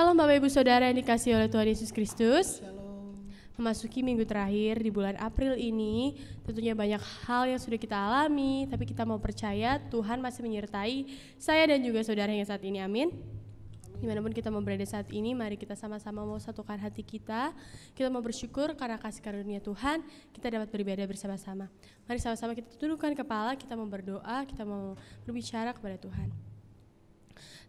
Shalom Bapak Ibu Saudara yang dikasihi oleh Tuhan Yesus Kristus. Memasuki minggu terakhir di bulan April ini, tentunya banyak hal yang sudah kita alami, tapi kita mau percaya Tuhan masih menyertai saya dan juga saudara yang saat ini, amin. Dimanapun kita mau berada saat ini, mari kita sama-sama mau satukan hati kita. Kita mau bersyukur karena kasih karunia Tuhan, kita dapat beribadah bersama-sama. Mari sama-sama kita tundukkan kepala, kita mau berdoa, kita mau berbicara kepada Tuhan.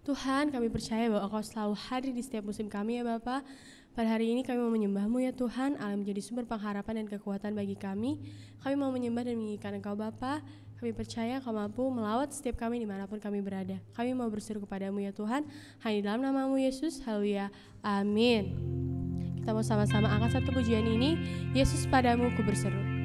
Tuhan, kami percaya bahwa Engkau selalu hadir di setiap musim kami ya Bapa. Pada hari ini kami mau menyembah-Mu ya Tuhan, Allah menjadi sumber pengharapan dan kekuatan bagi kami. Kami mau menyembah dan menginginkan Engkau Bapa. Kami percaya Engkau mampu melawat setiap kami dimanapun kami berada. Kami mau berseru kepadamu ya Tuhan, hanya di dalam nama-Mu Yesus, haleluya, amin. Kita mau sama-sama angkat satu pujian ini, Yesus padamu ku berseru.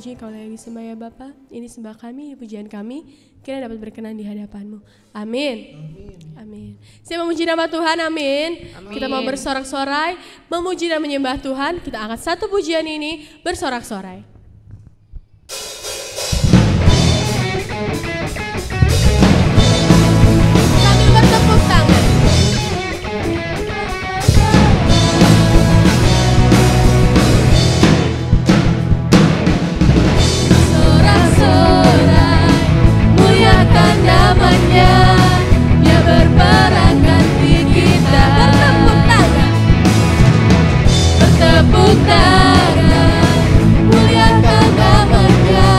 puji Kau lagi sembah ya Bapa. Ini sembah kami, pujian kami, kiranya dapat berkenan di hadapan-Mu. Amin. Amin. Saya memuji nama Tuhan, amin. Kita mau bersorak-sorai, memuji dan menyembah Tuhan. Kita angkat satu pujian ini, bersorak-sorai. Sambil bertepuk tangan. Sorak-sorai, muliakan namanya, Dia berperang ganti kita. Bertepuk tangan. Bertepuk tangan, muliakan namanya,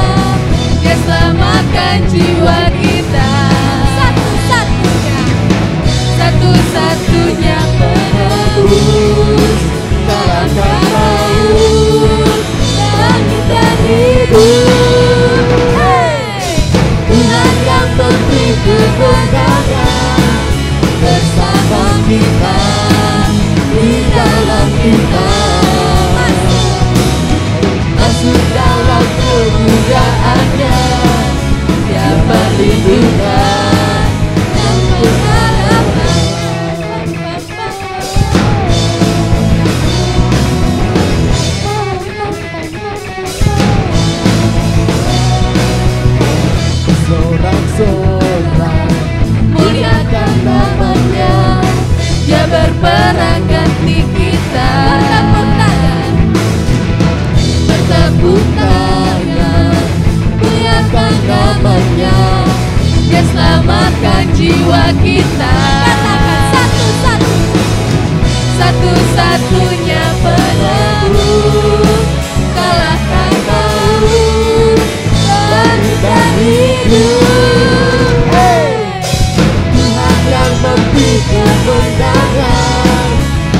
Dia selamatkan jiwa kita. Satu-satunya, satu-satunya penebus, kalahkan maut, langit dan hidup. Tuhan yang memberi kemenangan bersama kita, di dalam kita. Masuk dalam kemuliaan-Nya, Dia perlindungan dan pengharapan. Sorak-sorai, muliakan namanya, Dia berperang ganti kita. Bertepuk tangan, muliakan namanya, Dia selamatkan jiwa kita. Katakan satu-satu, satu-satunya penebus, kalahkan maut, langit dan hidup. Tuhan yang memberi kemenangan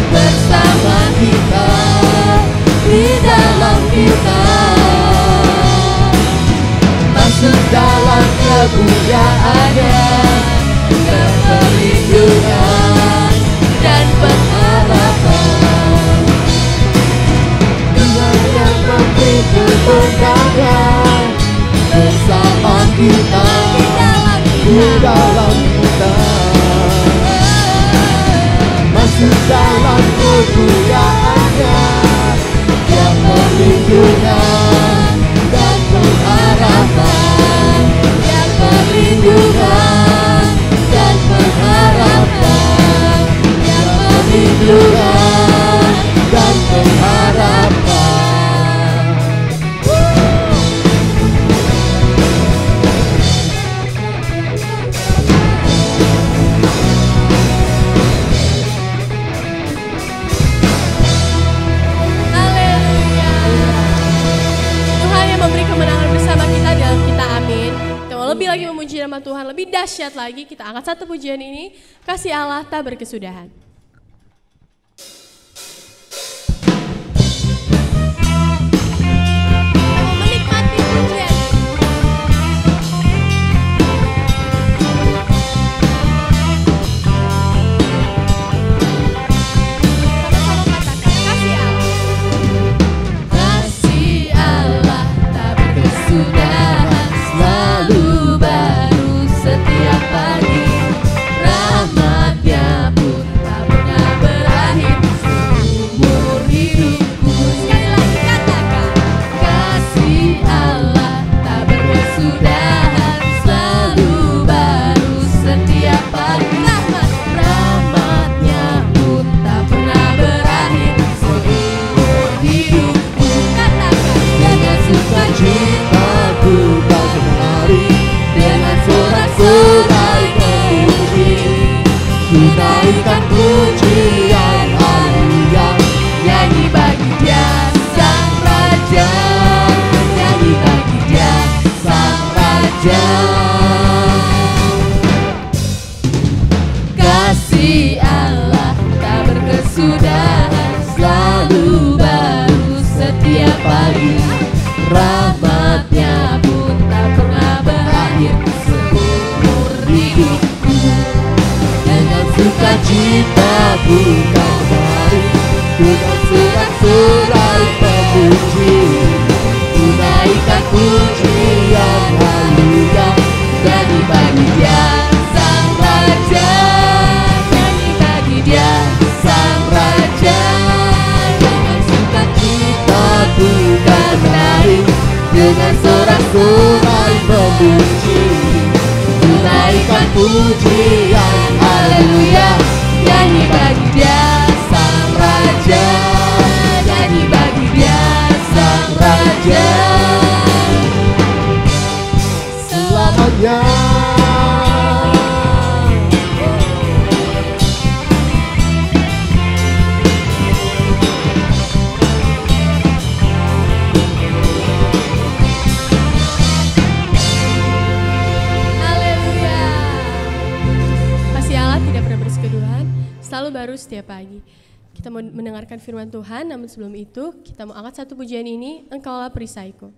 bersama kita, di dalam kita. Masuk dalam kemuliaan-Nya, perlindungan dan pengharapan. Tuhan yang memberi kemenangan bersama kita, di dalam kita. Masuk dalam kemuliaan-Nya, Dia perlindungan dan pengharapan. Dia perlindungan dan pengharapan. Dia perlindungan dan pengharapan. Lebih lagi memuji nama Tuhan, lebih dahsyat lagi, kita angkat satu pujian ini, kasih Allah tak berkesudahan. Menikmati pujian. Sama-sama katakan, kasih Allah. Kasih Allah tak berkesudahan, selalu baru setiap pagi, rahmat-Nya pun tak pujian. Haleluya. Nyanyi bagi Dia Sang Raja, nyanyi bagi Dia Sang Raja selamanya. Selalu baru setiap pagi. Kita mau mendengarkan firman Tuhan, namun sebelum itu kita mau angkat satu pujian ini, Engkaulah perisaiku.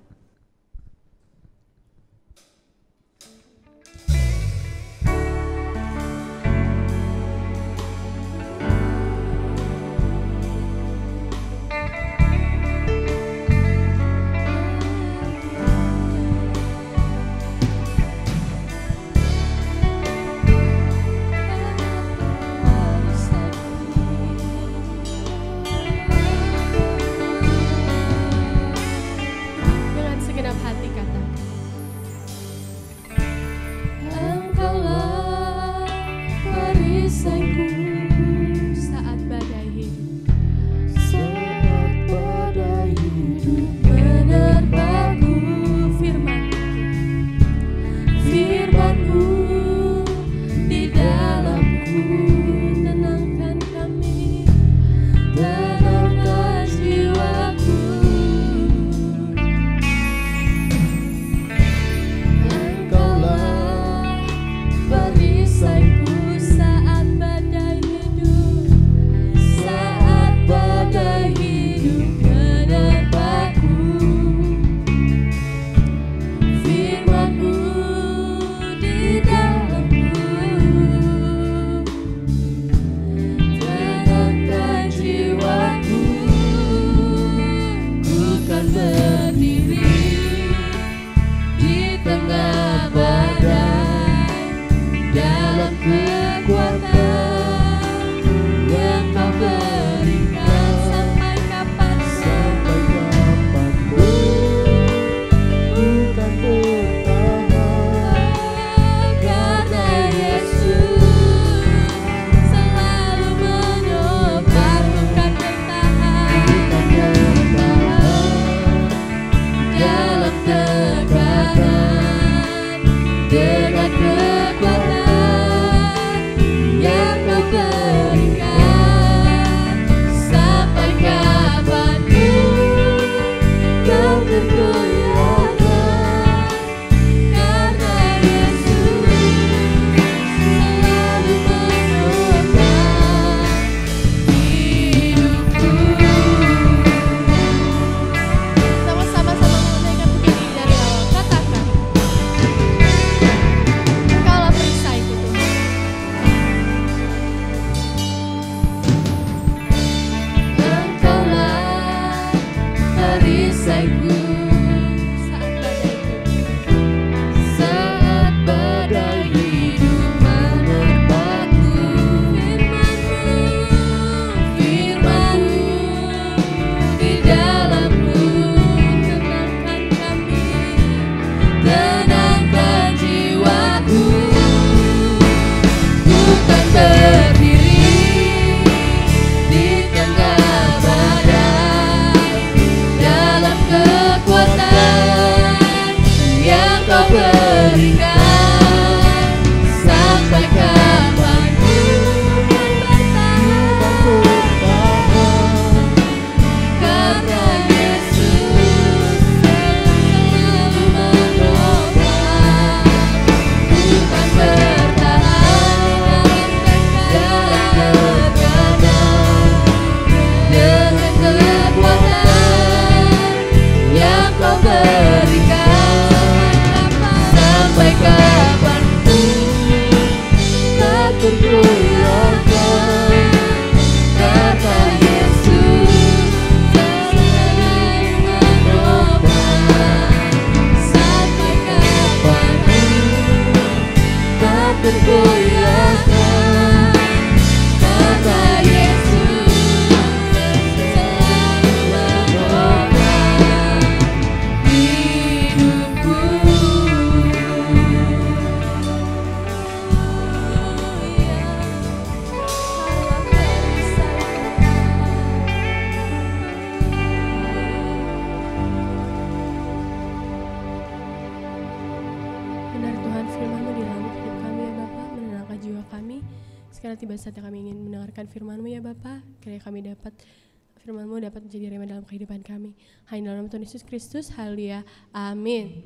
Sekarang tiba saatnya kami ingin mendengarkan firman-Mu ya Bapa. Kiranya kami dapat firman-Mu dapat menjadi rema dalam kehidupan kami. Hanya dalam nama Tuhan Yesus Kristus, haleluya, amin.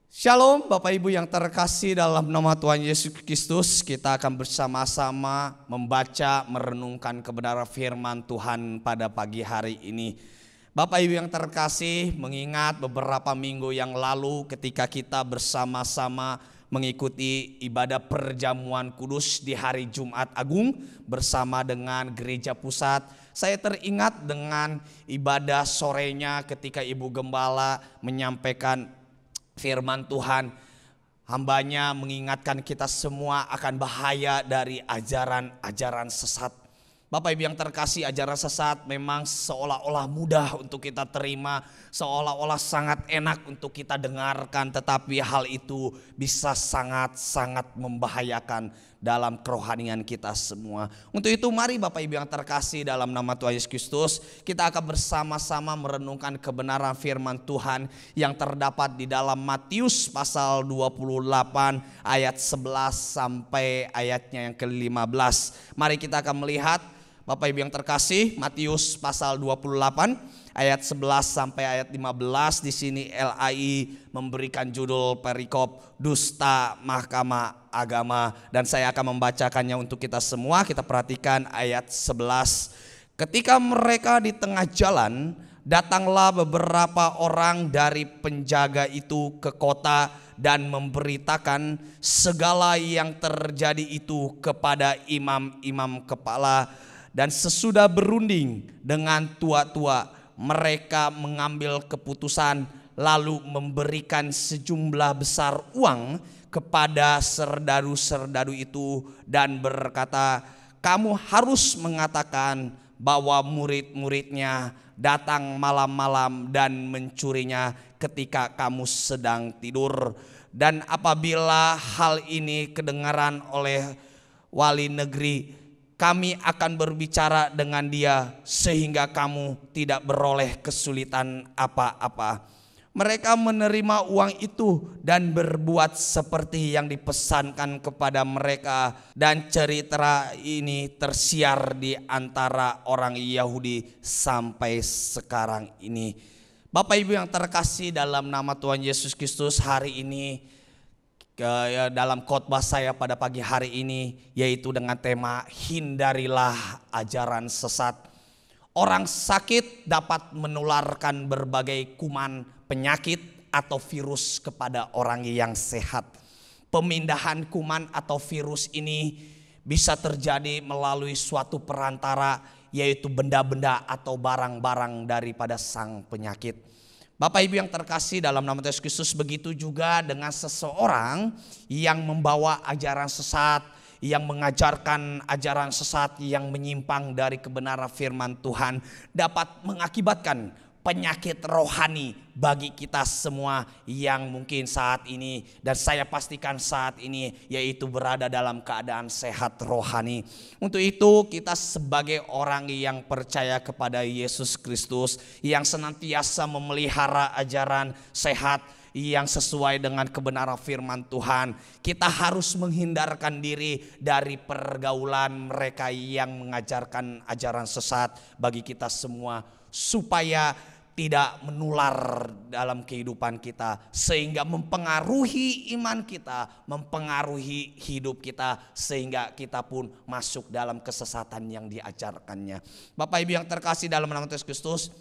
Shalom Bapak Ibu yang terkasih dalam nama Tuhan Yesus Kristus. Kita akan bersama-sama membaca, merenungkan kebenaran firman Tuhan pada pagi hari ini. Bapak Ibu yang terkasih, mengingat beberapa minggu yang lalu ketika kita bersama-sama mengikuti ibadah perjamuan kudus di hari Jumat Agung bersama dengan Gereja Pusat, saya teringat dengan ibadah sorenya ketika Ibu Gembala menyampaikan firman Tuhan. Hambanya mengingatkan kita semua akan bahaya dari ajaran-ajaran sesat. Bapak Ibu yang terkasih, ajaran sesat memang seolah-olah mudah untuk kita terima, seolah-olah sangat enak untuk kita dengarkan, tetapi hal itu bisa sangat-sangat membahayakan dalam kerohanian kita semua. Untuk itu mari Bapak Ibu yang terkasih dalam nama Tuhan Yesus Kristus, kita akan bersama-sama merenungkan kebenaran firman Tuhan yang terdapat di dalam Matius pasal 28 ayat 11 sampai ayatnya yang ke-15. Mari kita akan melihat Bapak Ibu yang terkasih, Matius pasal 28 ayat 11 sampai ayat 15. Di sini LAI memberikan judul perikop dusta Mahkamah Agama, dan saya akan membacakannya untuk kita semua. Kita perhatikan ayat 11. Ketika mereka di tengah jalan, datanglah beberapa orang dari penjaga itu ke kota dan memberitakan segala yang terjadi itu kepada imam-imam kepala. Dan sesudah berunding dengan tua-tua, mereka mengambil keputusan lalu memberikan sejumlah besar uang kepada serdadu-serdadu itu dan berkata, kamu harus mengatakan bahwa murid-muridnya datang malam-malam dan mencurinya ketika kamu sedang tidur. Dan apabila hal ini kedengaran oleh wali negeri, kami akan berbicara dengan dia sehingga kamu tidak beroleh kesulitan apa-apa. Mereka menerima uang itu dan berbuat seperti yang dipesankan kepada mereka, dan cerita ini tersiar di antara orang Yahudi sampai sekarang ini. Bapak Ibu yang terkasih dalam nama Tuhan Yesus Kristus, hari ini dalam khotbah saya pada pagi hari ini yaitu dengan tema hindarilah ajaran sesat. Orang sakit dapat menularkan berbagai kuman, penyakit atau virus kepada orang yang sehat. Pemindahan kuman atau virus ini bisa terjadi melalui suatu perantara, yaitu benda-benda atau barang-barang daripada sang penyakit. Bapak Ibu yang terkasih dalam nama Yesus Kristus, begitu juga dengan seseorang yang membawa ajaran sesat, yang mengajarkan ajaran sesat yang menyimpang dari kebenaran firman Tuhan, dapat mengakibatkan penyakit rohani bagi kita semua yang mungkin saat ini, dan saya pastikan saat ini, yaitu berada dalam keadaan sehat rohani. Untuk itu kita sebagai orang yang percaya kepada Yesus Kristus, yang senantiasa memelihara ajaran sehat yang sesuai dengan kebenaran firman Tuhan, kita harus menghindarkan diri dari pergaulan mereka yang mengajarkan ajaran sesat bagi kita semua, supaya tidak menular dalam kehidupan kita sehingga mempengaruhi iman kita, mempengaruhi hidup kita, sehingga kita pun masuk dalam kesesatan yang diajarkannya. Bapak Ibu yang terkasih dalam nama Yesus Kristus,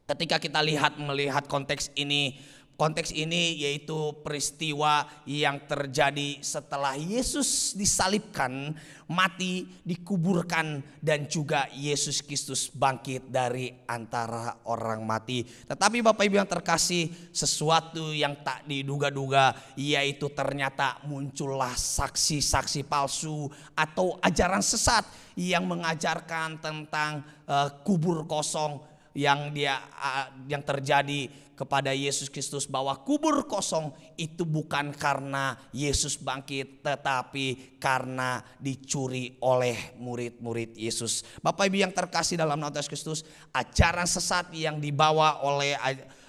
ketika kita melihat konteks ini yaitu peristiwa yang terjadi setelah Yesus disalibkan, mati, dikuburkan, dan juga Yesus Kristus bangkit dari antara orang mati. Tetapi Bapak Ibu yang terkasih, sesuatu yang tak diduga-duga, yaitu ternyata muncullah saksi-saksi palsu atau ajaran sesat yang mengajarkan tentang kubur kosong yang terjadi kepada Yesus Kristus, bahwa kubur kosong itu bukan karena Yesus bangkit, tetapi karena dicuri oleh murid-murid Yesus. Bapak Ibu yang terkasih dalam nama Yesus Kristus, ajaran sesat yang dibawa oleh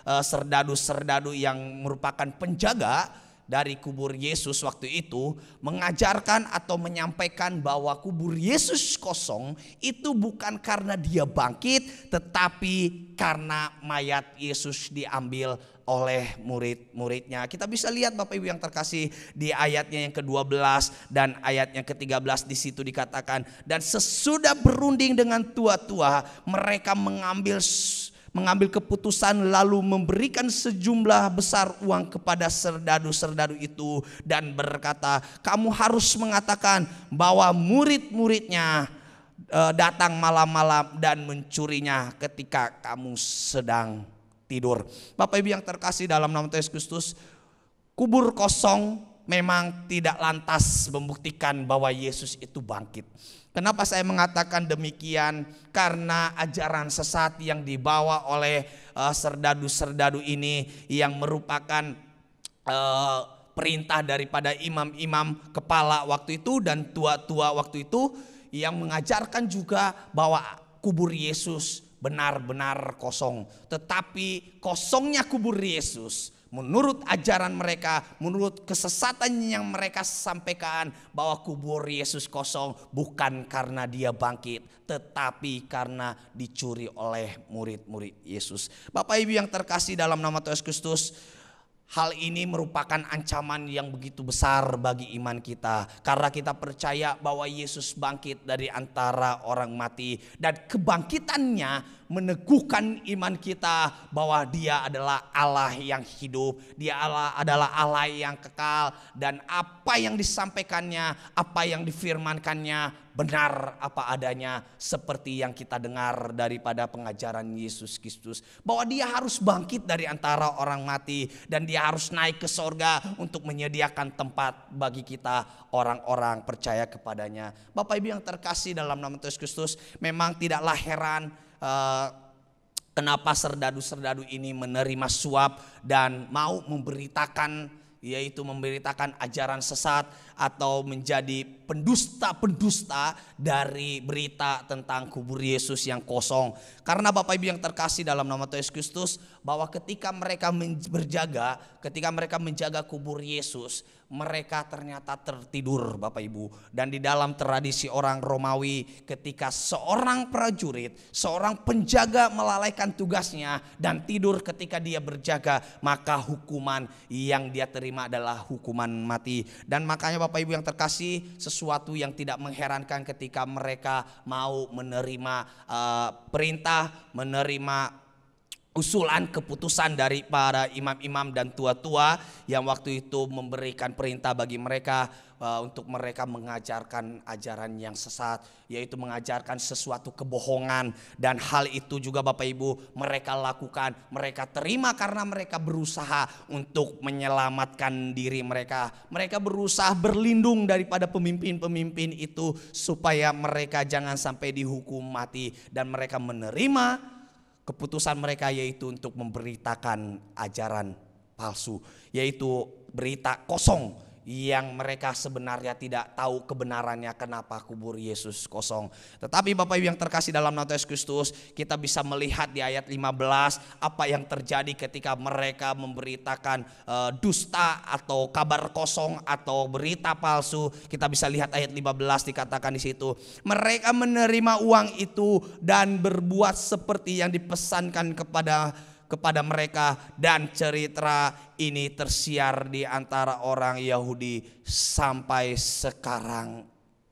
serdadu-serdadu yang merupakan penjaga dari kubur Yesus waktu itu mengajarkan atau menyampaikan bahwa kubur Yesus kosong itu bukan karena dia bangkit, tetapi karena mayat Yesus diambil oleh murid-muridnya. Kita bisa lihat Bapak Ibu yang terkasih di ayatnya yang ke-12 dan ayat yang ke-13 di situ dikatakan, dan sesudah berunding dengan tua-tua mereka mengambil keputusan lalu memberikan sejumlah besar uang kepada serdadu-serdadu itu dan berkata, kamu harus mengatakan bahwa murid-muridnya datang malam-malam dan mencurinya ketika kamu sedang tidur. Bapak Ibu yang terkasih dalam nama Yesus Kristus, kubur kosong memang tidak lantas membuktikan bahwa Yesus itu bangkit. Kenapa saya mengatakan demikian? Karena ajaran sesat yang dibawa oleh serdadu-serdadu ini yang merupakan perintah daripada imam-imam kepala waktu itu dan tua-tua waktu itu, yang mengajarkan juga bahwa kubur Yesus benar-benar kosong. Tetapi kosongnya kubur Yesus menurut ajaran mereka, menurut kesesatan yang mereka sampaikan, bahwa kubur Yesus kosong bukan karena dia bangkit, tetapi karena dicuri oleh murid-murid Yesus. Bapak Ibu yang terkasih dalam nama Tuhan Yesus Kristus, hal ini merupakan ancaman yang begitu besar bagi iman kita. Karena kita percaya bahwa Yesus bangkit dari antara orang mati. Dan kebangkitannya meneguhkan iman kita bahwa dia adalah Allah yang hidup. Dia adalah Allah yang kekal. Dan apa yang disampaikannya, apa yang difirmankannya benar apa adanya, seperti yang kita dengar daripada pengajaran Yesus Kristus, bahwa dia harus bangkit dari antara orang mati dan dia harus naik ke sorga untuk menyediakan tempat bagi kita orang-orang percaya kepadanya. Bapak Ibu yang terkasih dalam nama Yesus Kristus, memang tidaklah heran kenapa serdadu-serdadu ini menerima suap dan mau memberitakan, yaitu memberitakan ajaran sesat atau menjadi pendusta-pendusta dari berita tentang kubur Yesus yang kosong. Karena Bapak Ibu yang terkasih dalam nama Tuhan Yesus Kristus, bahwa ketika mereka menjaga kubur Yesus, mereka ternyata tertidur Bapak Ibu. Dan di dalam tradisi orang Romawi, ketika seorang prajurit, seorang penjaga melalaikan tugasnya dan tidur ketika dia berjaga, maka hukuman yang dia terima adalah hukuman mati. Dan makanya Bapak Ibu yang terkasih, sesuatu yang tidak mengherankan ketika mereka mau menerima perintah, menerima usulan keputusan dari para imam-imam dan tua-tua yang waktu itu memberikan perintah bagi mereka untuk mereka mengajarkan ajaran yang sesat, yaitu mengajarkan sesuatu kebohongan. Dan hal itu juga Bapak Ibu mereka lakukan, mereka terima karena mereka berusaha untuk menyelamatkan diri mereka. Mereka berusaha berlindung daripada pemimpin-pemimpin itu supaya mereka jangan sampai dihukum mati, dan mereka menerima keputusan mereka, yaitu untuk memberitakan ajaran palsu, yaitu berita kosong yang mereka sebenarnya tidak tahu kebenarannya kenapa kubur Yesus kosong. Tetapi Bapak Ibu yang terkasih dalam nama Yesus Kristus, kita bisa melihat di ayat 15 apa yang terjadi ketika mereka memberitakan dusta atau kabar kosong atau berita palsu. Kita bisa lihat ayat 15 dikatakan di situ, mereka menerima uang itu dan berbuat seperti yang dipesankan kepada mereka, dan cerita ini tersiar di antara orang Yahudi sampai sekarang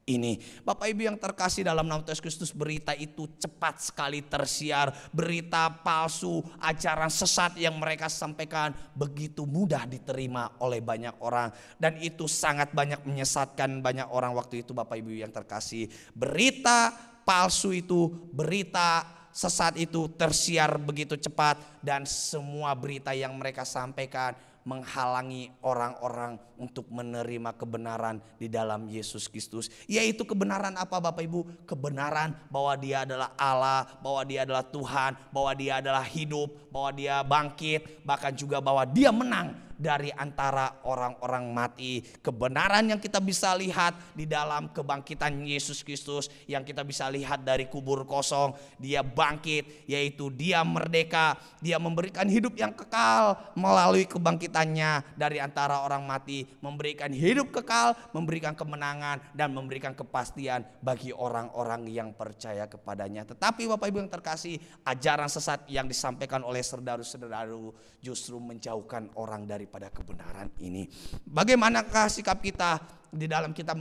ini. Bapak Ibu yang terkasih dalam nama Yesus Kristus, berita itu cepat sekali tersiar. Berita palsu, ajaran sesat yang mereka sampaikan begitu mudah diterima oleh banyak orang, dan itu sangat banyak menyesatkan banyak orang waktu itu Bapak Ibu yang terkasih. Berita palsu itu, berita sesat itu tersiar begitu cepat, dan semua berita yang mereka sampaikan menghalangi orang-orang untuk menerima kebenaran di dalam Yesus Kristus. Yaitu kebenaran apa Bapak Ibu? Kebenaran bahwa dia adalah Allah, bahwa dia adalah Tuhan, bahwa dia adalah hidup, bahwa dia bangkit, bahkan juga bahwa dia menang dari antara orang-orang mati. Kebenaran yang kita bisa lihat di dalam kebangkitan Yesus Kristus, yang kita bisa lihat dari kubur kosong. Dia bangkit, yaitu dia merdeka. Dia memberikan hidup yang kekal melalui kebangkitannya dari antara orang mati. Memberikan hidup kekal, memberikan kemenangan, dan memberikan kepastian bagi orang-orang yang percaya kepadanya. Tetapi Bapak Ibu yang terkasih, ajaran sesat yang disampaikan oleh serdadu-serdadu justru menjauhkan orang daripada kebenaran ini. Bagaimanakah sikap kita di dalam kita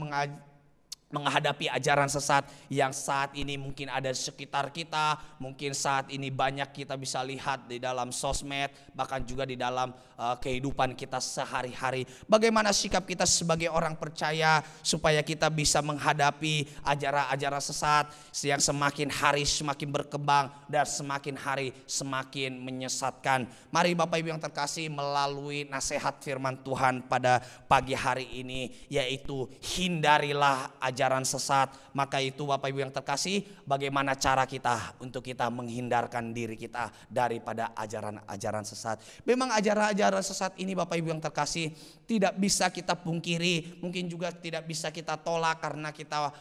menghadapi ajaran sesat yang saat ini mungkin ada di sekitar kita, mungkin saat ini banyak kita bisa lihat di dalam sosmed, bahkan juga di dalam kehidupan kita sehari-hari. Bagaimana sikap kita sebagai orang percaya supaya kita bisa menghadapi ajaran-ajaran sesat yang semakin hari semakin berkembang dan semakin hari semakin menyesatkan. Mari Bapak Ibu yang terkasih, melalui nasihat firman Tuhan pada pagi hari ini, yaitu hindarilah ajaran sesat. Maka itu Bapak Ibu yang terkasih, bagaimana cara kita untuk kita menghindarkan diri kita daripada ajaran-ajaran sesat. Memang ajaran-ajaran sesat ini Bapak Ibu yang terkasih tidak bisa kita pungkiri, mungkin juga tidak bisa kita tolak, karena kita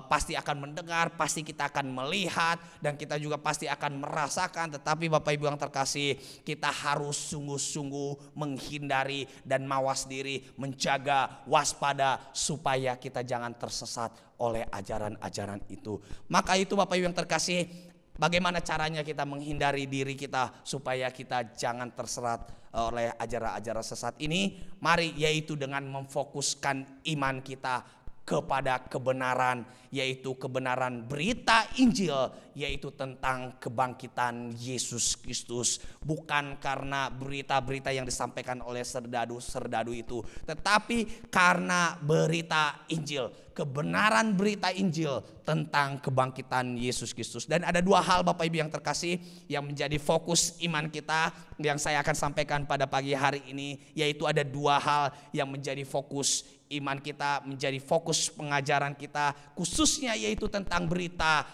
pasti akan mendengar, pasti kita akan melihat, dan kita juga pasti akan merasakan. Tetapi Bapak Ibu yang terkasih, kita harus sungguh-sungguh menghindari dan mawas diri, menjaga, waspada, supaya kita jangan tersesat oleh ajaran-ajaran itu. Maka itu Bapak Ibu yang terkasih, bagaimana caranya kita menghindari diri kita supaya kita jangan terserat oleh ajaran-ajaran sesat ini? Mari, yaitu dengan memfokuskan iman kita kepada kebenaran, yaitu kebenaran berita Injil, yaitu tentang kebangkitan Yesus Kristus. Bukan karena berita-berita yang disampaikan oleh serdadu-serdadu itu, tetapi karena berita Injil, kebenaran berita Injil tentang kebangkitan Yesus Kristus. Dan ada dua hal Bapak Ibu yang terkasih yang menjadi fokus iman kita yang saya akan sampaikan pada pagi hari ini, yaitu ada dua hal yang menjadi fokus iman kita, menjadi fokus pengajaran kita, khususnya yaitu tentang berita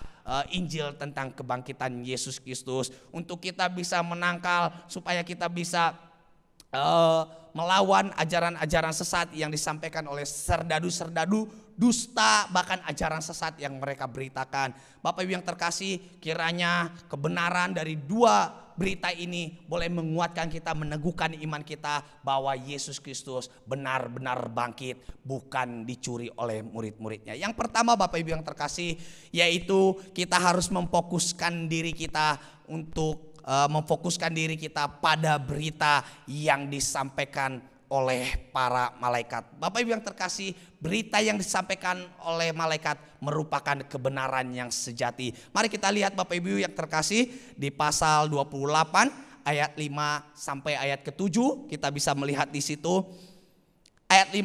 Injil tentang kebangkitan Yesus Kristus, untuk kita bisa menangkal, supaya kita bisa melawan ajaran-ajaran sesat yang disampaikan oleh serdadu-serdadu, dusta, bahkan ajaran sesat yang mereka beritakan. Bapak Ibu yang terkasih, kiranya kebenaran dari dua berita ini boleh menguatkan kita, meneguhkan iman kita bahwa Yesus Kristus benar-benar bangkit, bukan dicuri oleh murid-muridnya. Yang pertama Bapak Ibu yang terkasih, yaitu kita harus memfokuskan diri kita untuk memfokuskan diri kita pada berita yang disampaikan oleh para malaikat. Bapak Ibu yang terkasih, berita yang disampaikan oleh malaikat merupakan kebenaran yang sejati. Mari kita lihat Bapak Ibu yang terkasih di pasal 28 ayat 5 sampai ayat ke-7, kita bisa melihat di situ. Ayat 5,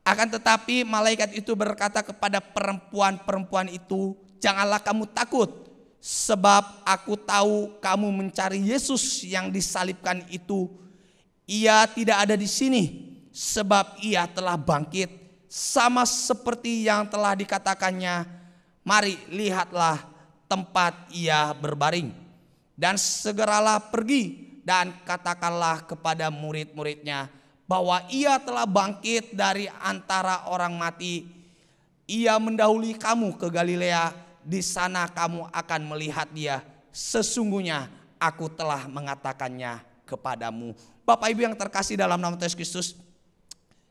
akan tetapi malaikat itu berkata kepada perempuan-perempuan itu, janganlah kamu takut, sebab aku tahu kamu mencari Yesus yang disalibkan itu. Ia tidak ada di sini, sebab ia telah bangkit, sama seperti yang telah dikatakannya. Mari lihatlah tempat ia berbaring, dan segeralah pergi dan katakanlah kepada murid-muridnya bahwa ia telah bangkit dari antara orang mati. Ia mendahului kamu ke Galilea, di sana kamu akan melihat dia. Sesungguhnya aku telah mengatakannya kepadamu. Bapak Ibu yang terkasih dalam nama Yesus Kristus,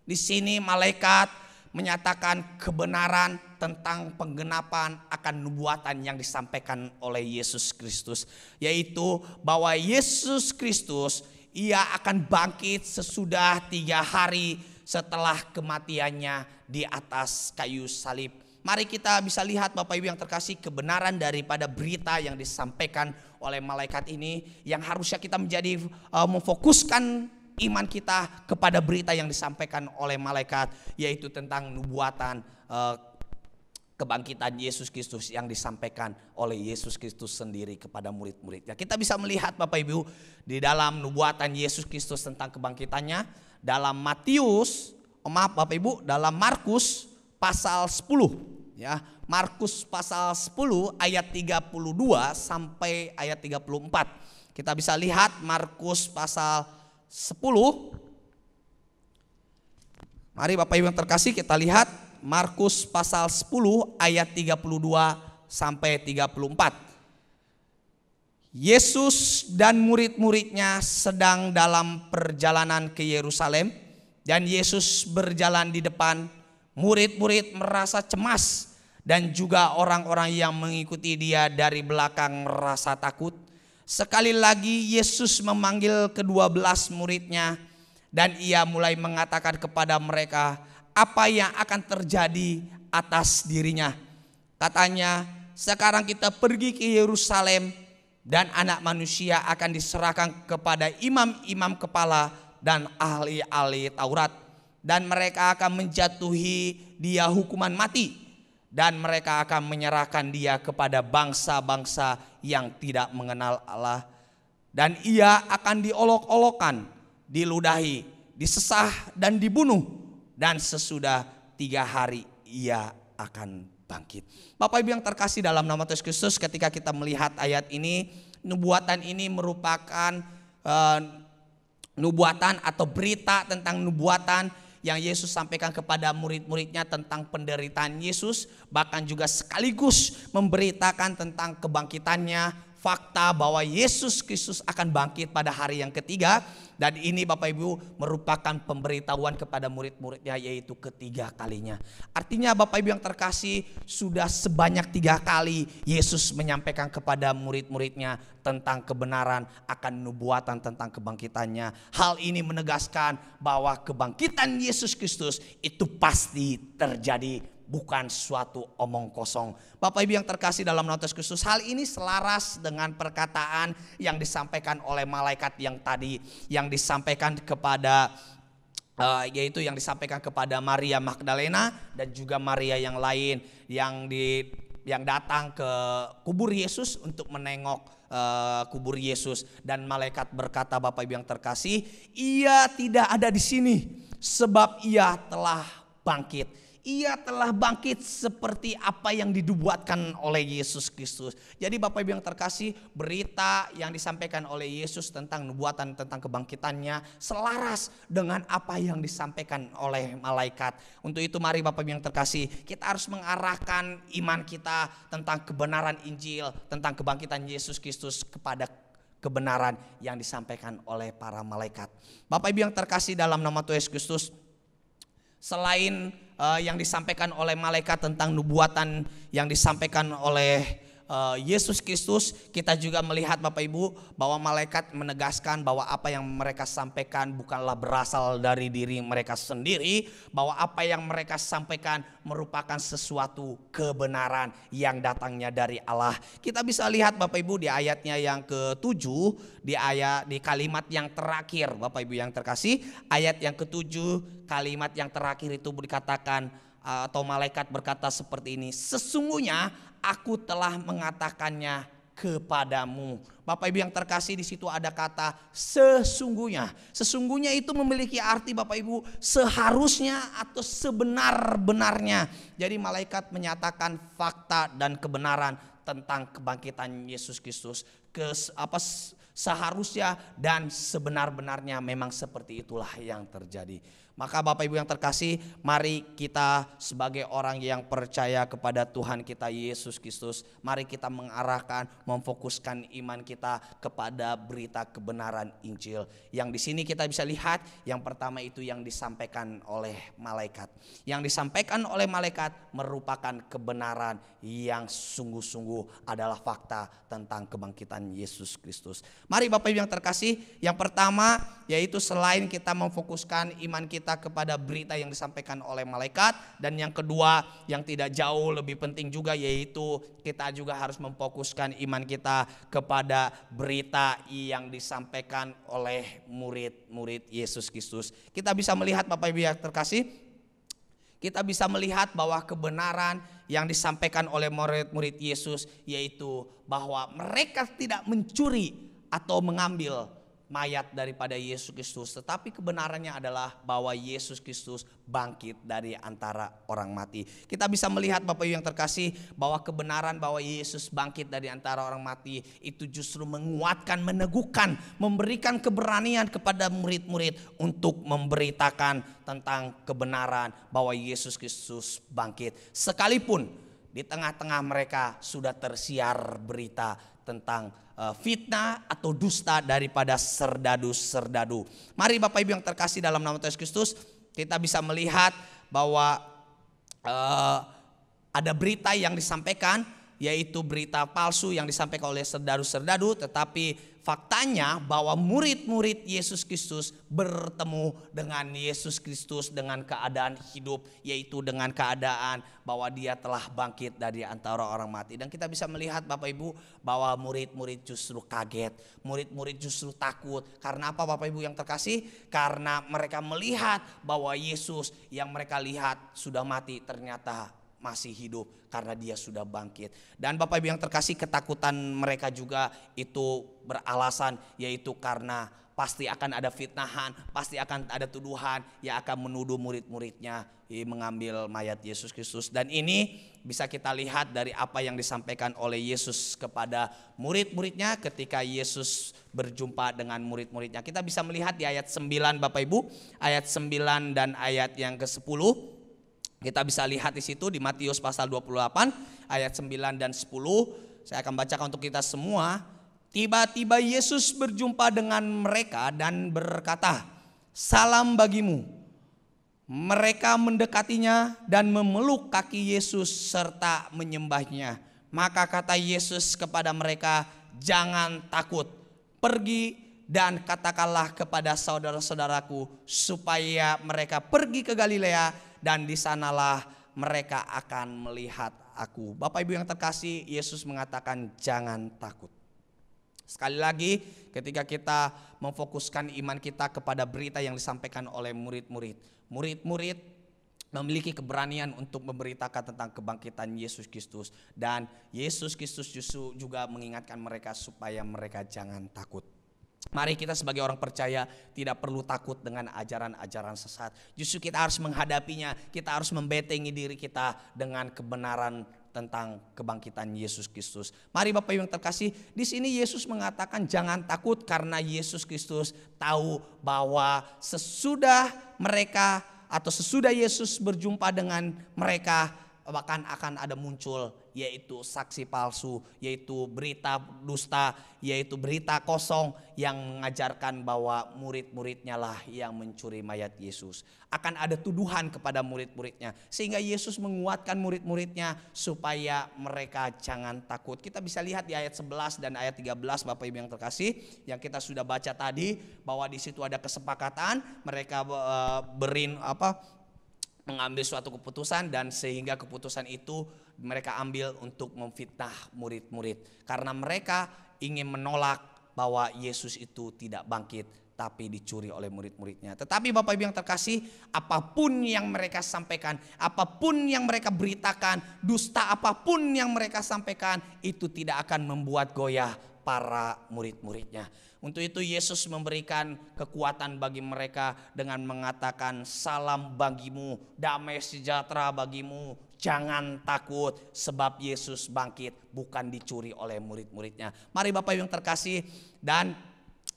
di sini malaikat menyatakan kebenaran tentang penggenapan akan nubuatan yang disampaikan oleh Yesus Kristus, yaitu bahwa Yesus Kristus ia akan bangkit sesudah 3 hari setelah kematiannya di atas kayu salib. Mari kita bisa lihat Bapak Ibu yang terkasih, kebenaran daripada berita yang disampaikan oleh malaikat ini, yang harusnya kita menjadi memfokuskan iman kita kepada berita yang disampaikan oleh malaikat, yaitu tentang nubuatan kebangkitan Yesus Kristus yang disampaikan oleh Yesus Kristus sendiri kepada murid-muridnya. Kita bisa melihat Bapak Ibu di dalam nubuatan Yesus Kristus tentang kebangkitannya dalam Bapak Ibu, dalam Markus pasal 10. Ya, Markus pasal 10 ayat 32 sampai ayat 34. Kita bisa lihat Markus pasal 10 Mari Bapak Ibu yang terkasih, kita lihat Markus pasal 10 ayat 32 sampai 34. Yesus dan murid-muridnya sedang dalam perjalanan ke Yerusalem, dan Yesus berjalan di depan. Murid-murid merasa cemas, dan juga orang-orang yang mengikuti dia dari belakang merasa takut. Sekali lagi Yesus memanggil ke-12 muridnya, dan ia mulai mengatakan kepada mereka apa yang akan terjadi atas dirinya. Katanya, sekarang kita pergi ke Yerusalem, dan anak manusia akan diserahkan kepada imam-imam kepala dan ahli-ahli Taurat. Dan mereka akan menjatuhi dia hukuman mati, dan mereka akan menyerahkan dia kepada bangsa-bangsa yang tidak mengenal Allah. Dan ia akan diolok-olokkan, diludahi, disesah dan dibunuh, dan sesudah 3 hari ia akan bangkit. Bapak Ibu yang terkasih dalam nama Tuhan Yesus, ketika kita melihat ayat ini, nubuatan ini merupakan nubuatan atau berita tentang nubuatan yang Yesus sampaikan kepada murid-muridnya tentang penderitaan Yesus, bahkan juga sekaligus memberitakan tentang kebangkitannya, fakta bahwa Yesus Kristus akan bangkit pada hari yang ketiga. Dan ini Bapak Ibu merupakan pemberitahuan kepada murid-muridnya, yaitu ketiga kalinya. Artinya Bapak Ibu yang terkasih, sudah sebanyak 3 kali Yesus menyampaikan kepada murid-muridnya tentang kebenaran akan nubuatan tentang kebangkitannya. Hal ini menegaskan bahwa kebangkitan Yesus Kristus itu pasti terjadi, bukan suatu omong kosong. Bapak Ibu yang terkasih dalam nama Tuhan Yesus, hal ini selaras dengan perkataan yang disampaikan oleh malaikat yang tadi, yang disampaikan kepada yaitu yang disampaikan kepada Maria Magdalena dan juga Maria yang lain yang datang ke kubur Yesus untuk menengok kubur Yesus. Dan malaikat berkata, Bapak Ibu yang terkasih, ia tidak ada di sini sebab ia telah bangkit. Ia telah bangkit seperti apa yang dinubuatkan oleh Yesus Kristus. Jadi Bapak Ibu yang terkasih, berita yang disampaikan oleh Yesus tentang nubuatan tentang kebangkitannya selaras dengan apa yang disampaikan oleh malaikat. Untuk itu mari Bapak Ibu yang terkasih, kita harus mengarahkan iman kita tentang kebenaran Injil, tentang kebangkitan Yesus Kristus kepada kebenaran yang disampaikan oleh para malaikat. Bapak Ibu yang terkasih dalam nama Tuhan Yesus Kristus, selain yang disampaikan oleh malaikat tentang nubuatan yang disampaikan oleh Yesus Kristus, kita juga melihat Bapak Ibu bahwa malaikat menegaskan bahwa apa yang mereka sampaikan bukanlah berasal dari diri mereka sendiri, bahwa apa yang mereka sampaikan merupakan sesuatu kebenaran yang datangnya dari Allah. Kita bisa lihat Bapak Ibu di ayatnya yang ke-7, di kalimat yang terakhir Bapak Ibu yang terkasih, ayat yang ke-7 kalimat yang terakhir itu dikatakan atau malaikat berkata seperti ini, sesungguhnya aku telah mengatakannya kepadamu. Bapak Ibu yang terkasih, di situ ada kata sesungguhnya. Sesungguhnya itu memiliki arti Bapak Ibu seharusnya atau sebenar-benarnya. Jadi malaikat menyatakan fakta dan kebenaran tentang kebangkitan Yesus Kristus. Seharusnya dan sebenar-benarnya memang seperti itulah yang terjadi. Maka Bapak Ibu yang terkasih, mari kita sebagai orang yang percaya kepada Tuhan kita Yesus Kristus, mari kita mengarahkan, memfokuskan iman kita kepada berita kebenaran Injil. Yang di sini kita bisa lihat, yang pertama itu yang disampaikan oleh malaikat. Yang disampaikan oleh malaikat merupakan kebenaran yang sungguh-sungguh adalah fakta tentang kebangkitan Yesus Kristus. Mari Bapak Ibu yang terkasih, yang pertama yaitu selain kita memfokuskan iman kita kepada berita yang disampaikan oleh malaikat, dan yang kedua yang tidak jauh lebih penting juga yaitu kita juga harus memfokuskan iman kita kepada berita yang disampaikan oleh murid-murid Yesus Kristus. Kita bisa melihat Bapak Ibu yang terkasih, kita bisa melihat bahwa kebenaran yang disampaikan oleh murid-murid Yesus yaitu bahwa mereka tidak mencuri atau mengambil mayat daripada Yesus Kristus, tetapi kebenarannya adalah bahwa Yesus Kristus bangkit dari antara orang mati. Kita bisa melihat Bapak Ibu yang terkasih bahwa kebenaran bahwa Yesus bangkit dari antara orang mati itu justru menguatkan, meneguhkan, memberikan keberanian kepada murid-murid untuk memberitakan tentang kebenaran bahwa Yesus Kristus bangkit. Sekalipun di tengah-tengah mereka sudah tersiar berita tentang fitnah atau dusta daripada serdadu-serdadu. Mari Bapak Ibu yang terkasih dalam nama Yesus Kristus, kita bisa melihat bahwa ada berita yang disampaikan, yaitu berita palsu yang disampaikan oleh serdadu-serdadu, tetapi faktanya bahwa murid-murid Yesus Kristus bertemu dengan Yesus Kristus dengan keadaan hidup, yaitu dengan keadaan bahwa dia telah bangkit dari antara orang mati. Dan kita bisa melihat Bapak Ibu bahwa murid-murid justru kaget, murid-murid justru takut. Karena apa Bapak Ibu yang terkasih? Karena mereka melihat bahwa Yesus yang mereka lihat sudah mati ternyata masih hidup karena dia sudah bangkit. Dan Bapak Ibu yang terkasih, ketakutan mereka juga itu beralasan, yaitu karena pasti akan ada fitnahan, pasti akan ada tuduhan yang akan menuduh murid-muridnya mengambil mayat Yesus Kristus. Dan ini bisa kita lihat dari apa yang disampaikan oleh Yesus kepada murid-muridnya ketika Yesus berjumpa dengan murid-muridnya. Kita bisa melihat di ayat 9 Bapak Ibu, ayat 9 dan ayat yang ke-10. Kita bisa lihat di situ di Matius pasal 28 ayat 9 dan 10. Saya akan bacakan untuk kita semua. Tiba-tiba Yesus berjumpa dengan mereka dan berkata, "Salam bagimu." Mereka mendekatinya dan memeluk kaki Yesus serta menyembahnya. Maka kata Yesus kepada mereka, "Jangan takut. Pergi dan katakanlah kepada saudara-saudaraku supaya mereka pergi ke Galilea, dan di sanalah mereka akan melihat aku." Bapak Ibu yang terkasih, Yesus mengatakan jangan takut. Sekali lagi, ketika kita memfokuskan iman kita kepada berita yang disampaikan oleh murid-murid memiliki keberanian untuk memberitakan tentang kebangkitan Yesus Kristus. Dan Yesus Kristus justru juga mengingatkan mereka supaya mereka jangan takut. Mari kita sebagai orang percaya tidak perlu takut dengan ajaran-ajaran sesat. Justru kita harus menghadapinya, kita harus membentengi diri kita dengan kebenaran tentang kebangkitan Yesus Kristus. Mari Bapak Ibu yang terkasih, di sini Yesus mengatakan jangan takut karena Yesus Kristus tahu bahwa sesudah mereka atau sesudah Yesus berjumpa dengan mereka, bahkan akan ada muncul yaitu saksi palsu, yaitu berita dusta, yaitu berita kosong yang mengajarkan bahwa murid-muridnya lah yang mencuri mayat Yesus. Akan ada tuduhan kepada murid-muridnya, sehingga Yesus menguatkan murid-muridnya supaya mereka jangan takut. Kita bisa lihat di ayat 11 dan ayat 13 Bapak Ibu yang terkasih, yang kita sudah baca tadi, bahwa di situ ada kesepakatan mereka mengambil suatu keputusan, dan sehingga keputusan itu mereka ambil untuk memfitnah murid-murid karena mereka ingin menolak bahwa Yesus itu tidak bangkit tapi dicuri oleh murid-muridnya. Tetapi Bapak Ibu yang terkasih, apapun yang mereka sampaikan, apapun yang mereka beritakan, dusta apapun yang mereka sampaikan, itu tidak akan membuat goyah para murid-muridnya. Untuk itu Yesus memberikan kekuatan bagi mereka dengan mengatakan, "Salam bagimu, damai sejahtera bagimu, jangan takut sebab Yesus bangkit, bukan dicuri oleh murid-muridnya." Mari Bapak Ibu yang terkasih, dan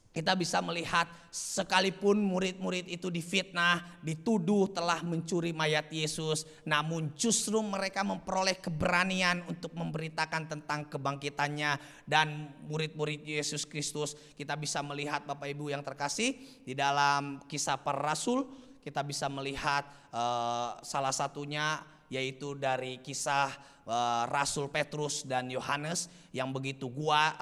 kita bisa melihat sekalipun murid-murid itu difitnah, dituduh telah mencuri mayat Yesus, namun justru mereka memperoleh keberanian untuk memberitakan tentang kebangkitannya. Dan murid-murid Yesus Kristus, kita bisa melihat Bapak Ibu yang terkasih, di dalam Kisah Para Rasul kita bisa melihat salah satunya yaitu dari kisah Rasul Petrus dan Yohanes yang begitu kuat,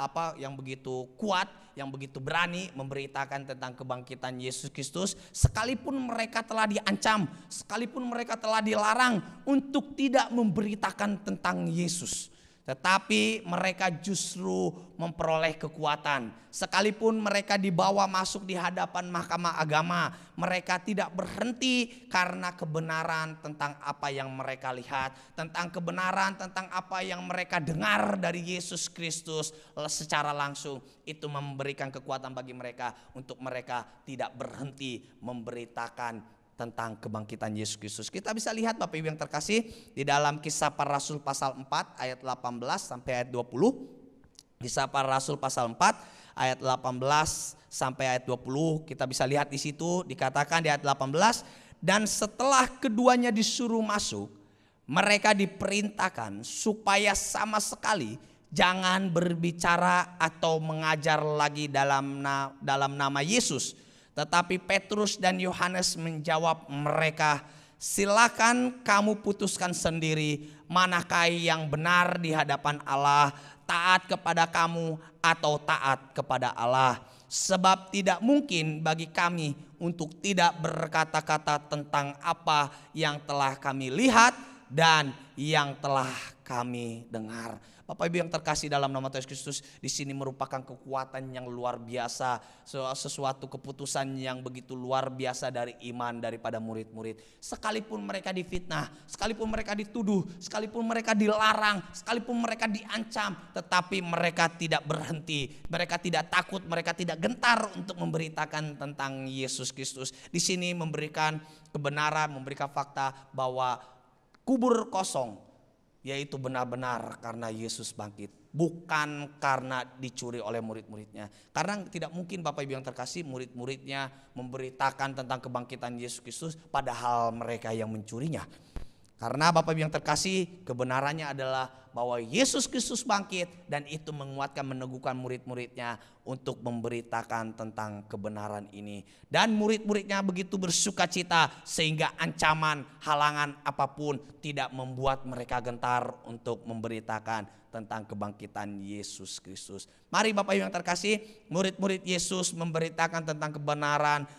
yang begitu berani memberitakan tentang kebangkitan Yesus Kristus, sekalipun mereka telah diancam, sekalipun mereka telah dilarang untuk tidak memberitakan tentang Yesus. tetapi mereka justru memperoleh kekuatan. Sekalipun mereka dibawa masuk di hadapan mahkamah agama, mereka tidak berhenti karena kebenaran tentang apa yang mereka lihat, tentang kebenaran tentang apa yang mereka dengar dari Yesus Kristus secara langsung. Itu memberikan kekuatan bagi mereka untuk mereka tidak berhenti memberitakan tentang kebangkitan Yesus Kristus. Kita bisa lihat Bapak Ibu yang terkasih di dalam Kisah Para Rasul pasal 4 ayat 18 sampai ayat 20. Kisah Para Rasul pasal 4 ayat 18 sampai ayat 20. Kita bisa lihat di situ dikatakan di ayat 18, dan setelah keduanya disuruh masuk, mereka diperintahkan supaya sama sekali jangan berbicara atau mengajar lagi dalam nama Yesus. Tetapi Petrus dan Yohanes menjawab mereka, silakan kamu putuskan sendiri manakah yang benar di hadapan Allah, taat kepada kamu atau taat kepada Allah. Sebab tidak mungkin bagi kami untuk tidak berkata-kata tentang apa yang telah kami lihat dan yang telah kami dengar. Bapak Ibu yang terkasih dalam nama Tuhan Yesus Kristus, di sini merupakan kekuatan yang luar biasa, sesuatu keputusan yang begitu luar biasa dari iman daripada murid-murid. Sekalipun mereka difitnah, sekalipun mereka dituduh, sekalipun mereka dilarang, sekalipun mereka diancam, tetapi mereka tidak berhenti, mereka tidak takut, mereka tidak gentar untuk memberitakan tentang Yesus Kristus. Di sini memberikan kebenaran, memberikan fakta bahwa kubur kosong, yaitu benar-benar karena Yesus bangkit, bukan karena dicuri oleh murid-muridnya. Karena tidak mungkin Bapak Ibu yang terkasih, murid-muridnya memberitakan tentang kebangkitan Yesus Kristus padahal mereka yang mencurinya. Karena Bapak Ibu yang terkasih, kebenarannya adalah bahwa Yesus Kristus bangkit, dan itu menguatkan, meneguhkan murid-muridnya untuk memberitakan tentang kebenaran ini. Dan murid-muridnya begitu bersuka cita sehingga ancaman, halangan apapun tidak membuat mereka gentar untuk memberitakan tentang kebangkitan Yesus Kristus. Mari Bapak Ibu yang terkasih, murid-murid Yesus memberitakan tentang kebenaran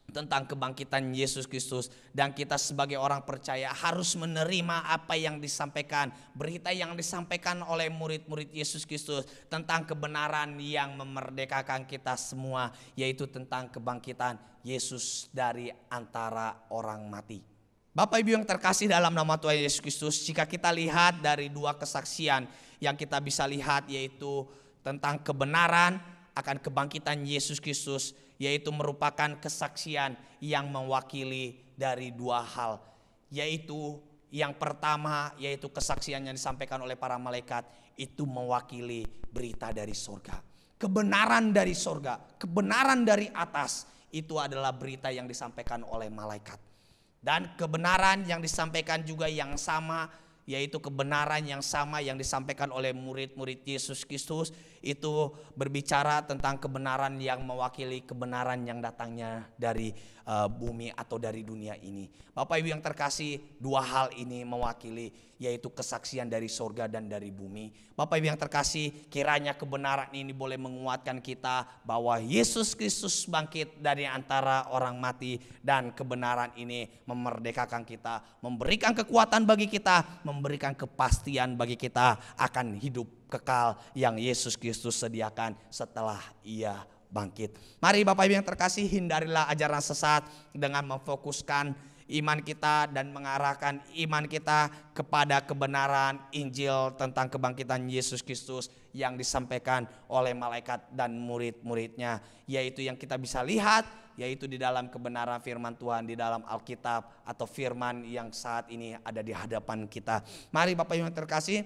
tentang kebangkitan Yesus Kristus, dan kita sebagai orang percaya harus menerima apa yang disampaikan, berita yang disampaikan oleh murid-murid Yesus Kristus tentang kebenaran yang memerdekakan kita semua, yaitu tentang kebangkitan Yesus dari antara orang mati. Bapak Ibu yang terkasih dalam nama Tuhan Yesus Kristus, jika kita lihat dari dua kesaksian yang kita bisa lihat, yaitu tentang kebenaran akan kebangkitan Yesus Kristus, yaitu merupakan kesaksian yang mewakili dari dua hal, yaitu yang pertama yaitu kesaksian yang disampaikan oleh para malaikat, itu mewakili berita dari sorga, kebenaran dari sorga, kebenaran dari atas. Itu adalah berita yang disampaikan oleh malaikat, dan kebenaran yang disampaikan juga yang sama, yaitu kebenaran yang sama yang disampaikan oleh murid-murid Yesus Kristus, itu berbicara tentang kebenaran yang mewakili kebenaran yang datangnya dari bumi atau dari dunia ini. Bapak Ibu yang terkasih, dua hal ini mewakili, yaitu kesaksian dari sorga dan dari bumi. Bapak Ibu yang terkasih, kiranya kebenaran ini boleh menguatkan kita bahwa Yesus Kristus bangkit dari antara orang mati, dan kebenaran ini memerdekakan kita, memberikan kekuatan bagi kita, memberikan kepastian bagi kita akan hidup kekal yang Yesus Kristus sediakan setelah Ia bangkit. Mari Bapak Ibu yang terkasih, hindarilah ajaran sesat dengan memfokuskan iman kita dan mengarahkan iman kita kepada kebenaran Injil tentang kebangkitan Yesus Kristus yang disampaikan oleh malaikat dan murid-muridnya, yaitu yang kita bisa lihat, yaitu di dalam kebenaran firman Tuhan di dalam Alkitab atau firman yang saat ini ada di hadapan kita. Mari Bapak Ibu yang terkasih,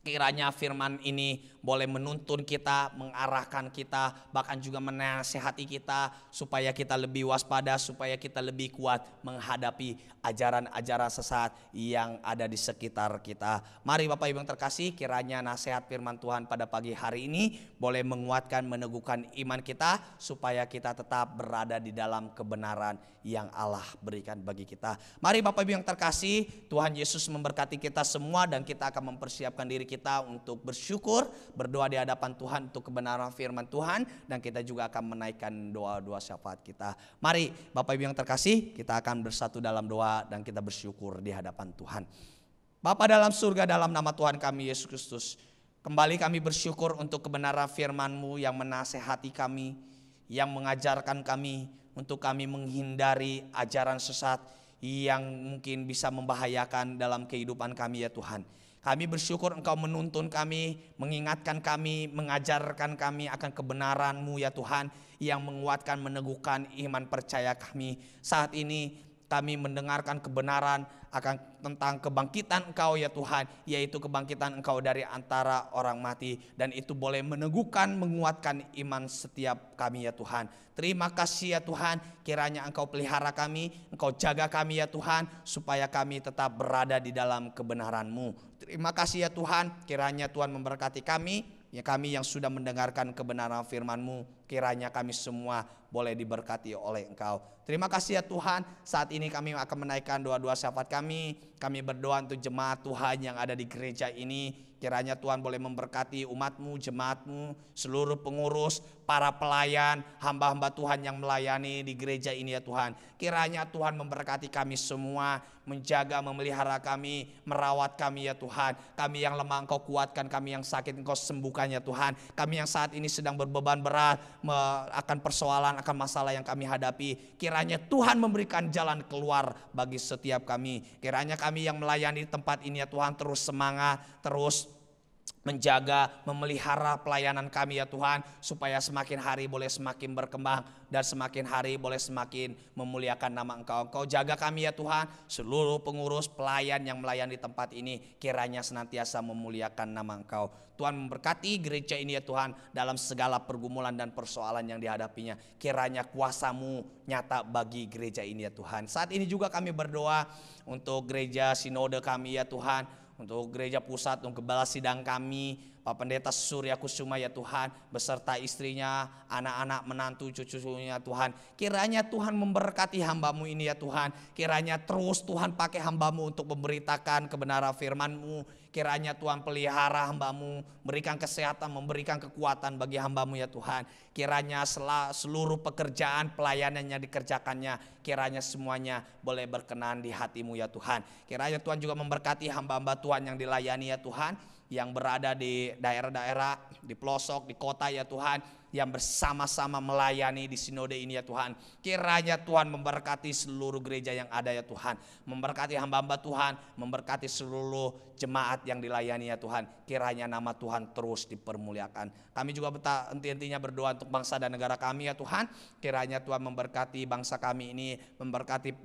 kiranya firman ini boleh menuntun kita, mengarahkan kita, bahkan juga menasihati kita supaya kita lebih waspada, supaya kita lebih kuat menghadapi ajaran-ajaran sesat yang ada di sekitar kita. Mari Bapak Ibu yang terkasih, kiranya nasihat firman Tuhan pada pagi hari ini boleh menguatkan, meneguhkan iman kita supaya kita tetap berada di dalam kebenaran yang Allah berikan bagi kita. Mari Bapak Ibu yang terkasih, Tuhan Yesus memberkati kita semua, dan kita akan mempersiapkan diri kita untuk bersyukur, berdoa di hadapan Tuhan untuk kebenaran firman Tuhan, dan kita juga akan menaikkan doa-doa syafaat kita. Mari Bapak Ibu yang terkasih, kita akan bersatu dalam doa dan kita bersyukur di hadapan Tuhan. Bapa dalam surga, dalam nama Tuhan kami Yesus Kristus, kembali kami bersyukur untuk kebenaran firman-Mu yang menasehati kami, yang mengajarkan kami untuk kami menghindari ajaran sesat yang mungkin bisa membahayakan dalam kehidupan kami ya Tuhan. Kami bersyukur Engkau menuntun kami, mengingatkan kami, mengajarkan kami akan kebenaran-Mu ya Tuhan, yang menguatkan, meneguhkan iman percaya kami. Saat ini kami mendengarkan kebenaran akan tentang kebangkitan Engkau ya Tuhan, yaitu kebangkitan Engkau dari antara orang mati, dan itu boleh meneguhkan, menguatkan iman setiap kami ya Tuhan. Terima kasih ya Tuhan, kiranya Engkau pelihara kami, Engkau jaga kami ya Tuhan, supaya kami tetap berada di dalam kebenaran-Mu. Terima kasih ya Tuhan, kiranya Tuhan memberkati kami, ya kami yang sudah mendengarkan kebenaran firman-Mu, kiranya kami semua boleh diberkati oleh Engkau. Terima kasih ya Tuhan, saat ini kami akan menaikkan doa-doa syafaat kami. Kami berdoa untuk jemaat Tuhan yang ada di gereja ini. Kiranya Tuhan boleh memberkati umat-Mu, jemaat-Mu, seluruh pengurus, para pelayan, hamba-hamba Tuhan yang melayani di gereja ini ya Tuhan. Kiranya Tuhan memberkati kami semua, menjaga, memelihara kami, merawat kami ya Tuhan. Kami yang lemah Engkau kuatkan, kami yang sakit Engkau sembuhkan ya Tuhan. Kami yang saat ini sedang berbeban berat akan persoalan, akan masalah yang kami hadapi, kiranya Tuhan memberikan jalan keluar bagi setiap kami. Kiranya kami yang melayani tempat ini ya Tuhan terus semangat, terus menjaga, memelihara pelayanan kami ya Tuhan, supaya semakin hari boleh semakin berkembang dan semakin hari boleh semakin memuliakan nama Engkau. Engkau jaga kami ya Tuhan, seluruh pengurus pelayan yang melayani tempat ini, kiranya senantiasa memuliakan nama Engkau. Tuhan memberkati gereja ini ya Tuhan dalam segala pergumulan dan persoalan yang dihadapinya. Kiranya kuasa-Mu nyata bagi gereja ini ya Tuhan. Saat ini juga kami berdoa untuk gereja sinode kami ya Tuhan, untuk gereja pusat, untuk gembala sidang kami, Pak Pendeta Surya Kusuma ya Tuhan, beserta istrinya, anak-anak, menantu, cucu-cucunya Tuhan. Kiranya Tuhan memberkati hamba-Mu ini ya Tuhan. Kiranya terus Tuhan pakai hamba-Mu untuk memberitakan kebenaran firman-Mu. Kiranya Tuhan pelihara hamba-Mu, berikan kesehatan, memberikan kekuatan bagi hamba-Mu ya Tuhan. Kiranya seluruh pekerjaan pelayanannya dikerjakannya, kiranya semuanya boleh berkenan di hati-Mu ya Tuhan. Kiranya Tuhan juga memberkati hamba-hamba Tuhan yang dilayani ya Tuhan, yang berada di daerah-daerah, di pelosok, di kota ya Tuhan, yang bersama-sama melayani di sinode ini ya Tuhan. Kiranya Tuhan memberkati seluruh gereja yang ada ya Tuhan, memberkati hamba-hamba Tuhan, memberkati seluruh jemaat yang dilayani ya Tuhan. Kiranya nama Tuhan terus dipermuliakan. Kami juga henti-hentinya berdoa untuk bangsa dan negara kami ya Tuhan. Kiranya Tuhan memberkati bangsa kami ini, memberkati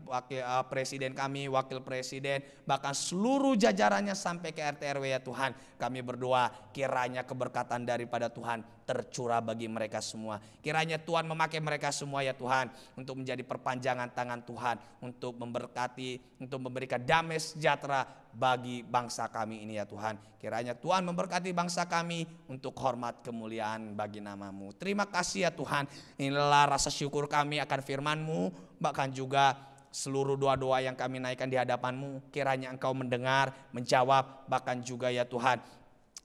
presiden kami, wakil presiden, bahkan seluruh jajarannya sampai ke RT RW ya Tuhan. Kami berdoa kiranya keberkatan daripada Tuhan tercurah bagi mereka semua. Kiranya Tuhan memakai mereka semua ya Tuhan, untuk menjadi perpanjangan tangan Tuhan, untuk memberkati, untuk memberikan damai sejahtera bagi bangsa kami ini ya Tuhan. Kiranya Tuhan memberkati bangsa kami untuk hormat kemuliaan bagi nama-Mu. Terima kasih ya Tuhan. Inilah rasa syukur kami akan firman-Mu, bahkan juga seluruh doa-doa yang kami naikkan di hadapan-Mu. Kiranya Engkau mendengar, menjawab, bahkan juga ya Tuhan,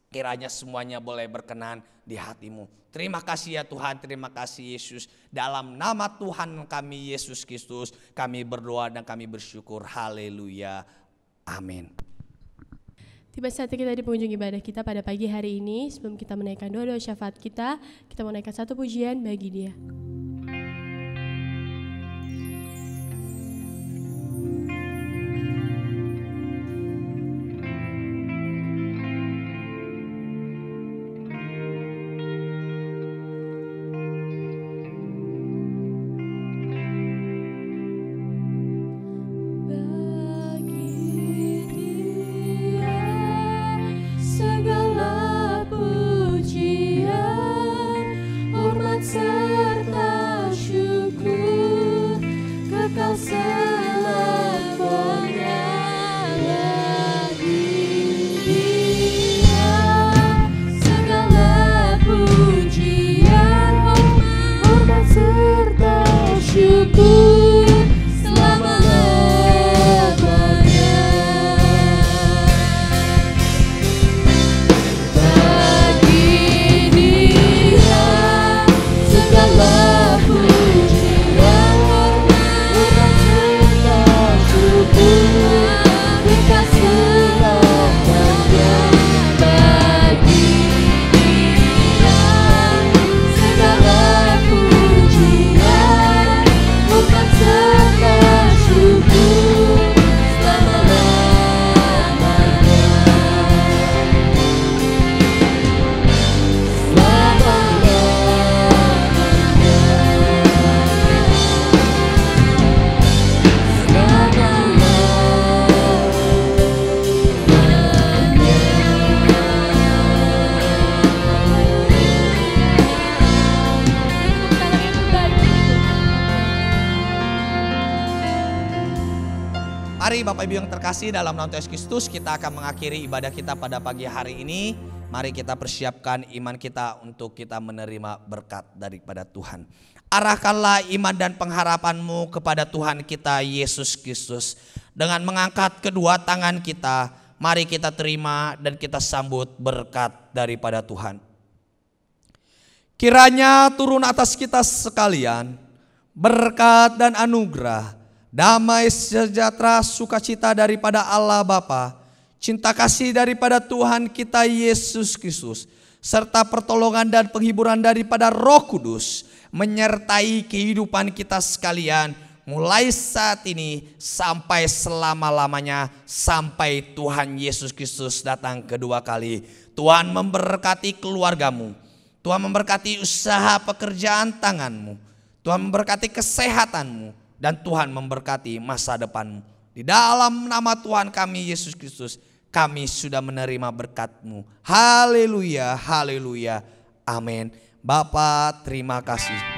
kiranya semuanya boleh berkenan di hati-Mu. Terima kasih ya Tuhan, terima kasih Yesus. Dalam nama Tuhan kami Yesus Kristus, kami berdoa dan kami bersyukur. Haleluya. Amin. Tiba saatnya kita di penghujung ibadah kita pada pagi hari ini. Sebelum kita menaikkan doa-doa syafaat kita mau naikkan satu pujian bagi Dia. Serta Mari Bapak Ibu yang terkasih, dalam nama Tuhan Yesus Kristus kita akan mengakhiri ibadah kita pada pagi hari ini. Mari kita persiapkan iman kita untuk kita menerima berkat daripada Tuhan. Arahkanlah iman dan pengharapanmu kepada Tuhan kita Yesus Kristus. Dengan mengangkat kedua tangan kita, mari kita terima dan kita sambut berkat daripada Tuhan. Kiranya turun atas kita sekalian berkat dan anugerah, damai sejahtera sukacita daripada Allah Bapa, cinta kasih daripada Tuhan kita Yesus Kristus, serta pertolongan dan penghiburan daripada Roh Kudus menyertai kehidupan kita sekalian mulai saat ini sampai selama-lamanya, sampai Tuhan Yesus Kristus datang kedua kali. Tuhan memberkati keluargamu, Tuhan memberkati usaha pekerjaan tanganmu, Tuhan memberkati kesehatanmu, dan Tuhan memberkati masa depanmu. Di dalam nama Tuhan kami Yesus Kristus, kami sudah menerima berkat-Mu. Haleluya, haleluya, amin. Bapa, terima kasih.